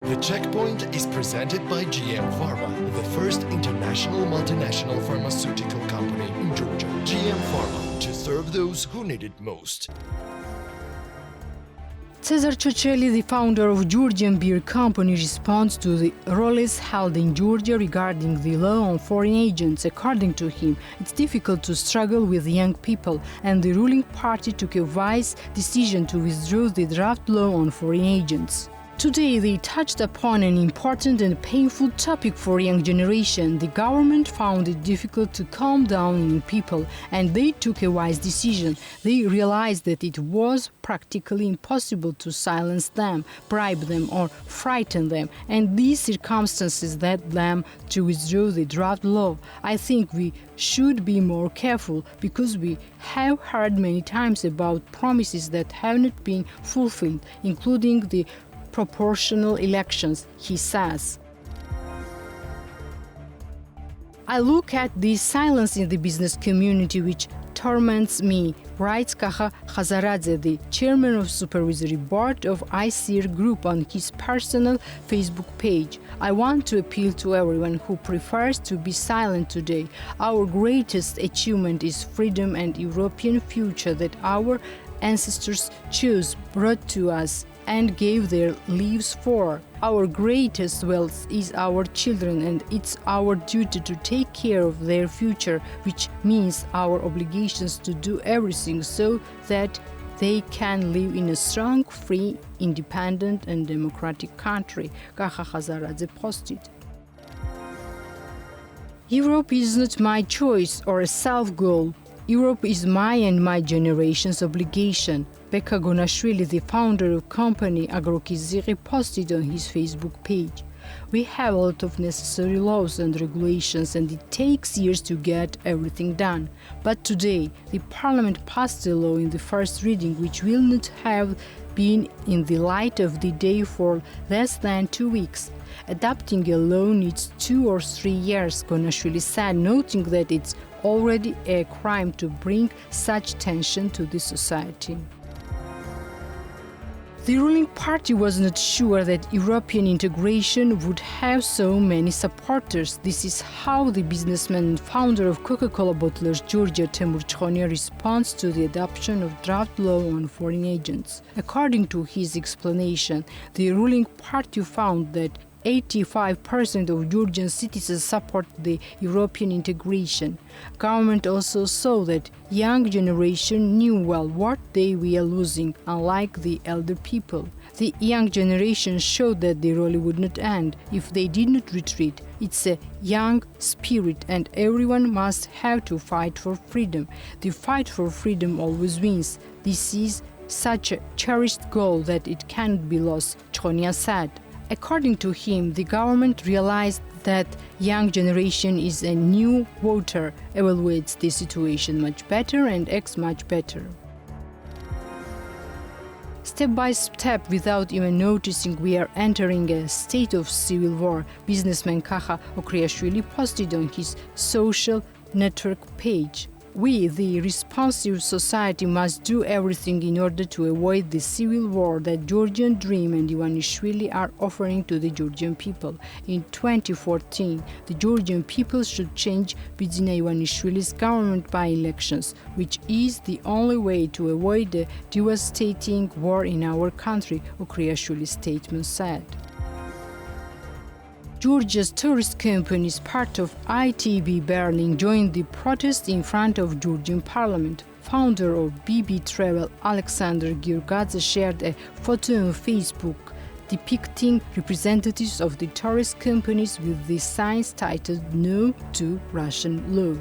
The checkpoint is presented by GM Pharma, the first international multinational pharmaceutical company in Georgia. GM Pharma, to serve those who need it most. Tsezar Chocheli, the founder of Georgian beer company, responds to the rallies held in Georgia regarding the law on foreign agents. According to him, it's difficult to struggle with young people, and the ruling party took a wise decision to withdraw the draft law on foreign agents. Today, they touched upon an important and painful topic for young generation. The government found it difficult to calm down young people, and they took a wise decision. They realized that it was practically impossible to silence them, bribe them, or frighten them, and these circumstances led them to withdraw the draft law. I think we should be more careful because we have heard many times about promises that have not been fulfilled, including the proportional elections, he says. I look at this silence in the business community which torments me, writes Kakha Khazaradze, the chairman of supervisory board of ICER Group, on his personal Facebook page. I want to appeal to everyone who prefers to be silent today. Our greatest achievement is freedom and European future that our ancestors chose, brought to us, and gave their lives for. Our greatest wealth is our children, and it's our duty to take care of their future, which means our obligations to do everything so that they can live in a strong, free, independent and democratic country, Kakha Khazaradze posted. Europe is not my choice or a self-goal. Europe is my and my generation's obligation. Beka Gonashvili, the founder of company Okriashvili, posted on his Facebook page. We have a lot of necessary laws and regulations, and it takes years to get everything done. But today, the Parliament passed a law in the first reading which will not have been in the light of the day for less than 2 weeks. Adopting a law needs 2 or 3 years, Gonashvili said, noting that it's already a crime to bring such tension to the society. The ruling party was not sure that European integration would have so many supporters. This is how the businessman and founder of Coca-Cola bottlers Georgia, Chkonia, responds to the adoption of draft law on foreign agents. According to his explanation, the ruling party found that 85% of Georgian citizens support the European integration. Government also saw that young generation knew well what they were losing, unlike the elder people. The young generation showed that the rally would not end if they did not retreat. It's a young spirit, and everyone must have to fight for freedom. The fight for freedom always wins. This is such a cherished goal that it cannot be lost, Chkonia said. According to him, the government realized that young generation is a new voter, evaluates the situation much better and acts much better. Step by step, without even noticing, we are entering a state of civil war, businessman Kakha Okriashvili posted on his social network page. We, the responsive society, must do everything in order to avoid the civil war that Georgian Dream and Gonashvili are offering to the Georgian people. In 2014, the Georgian people should change within Gonashvili's government by elections, which is the only way to avoid the devastating war in our country, Okriashvili's statement said. Georgia's tourist companies, part of ITB Berlin, joined the protest in front of Georgian parliament. Founder of BB Travel, Alexander Gyurgadze, shared a photo on Facebook depicting representatives of the tourist companies with the signs titled "No to Russian Law."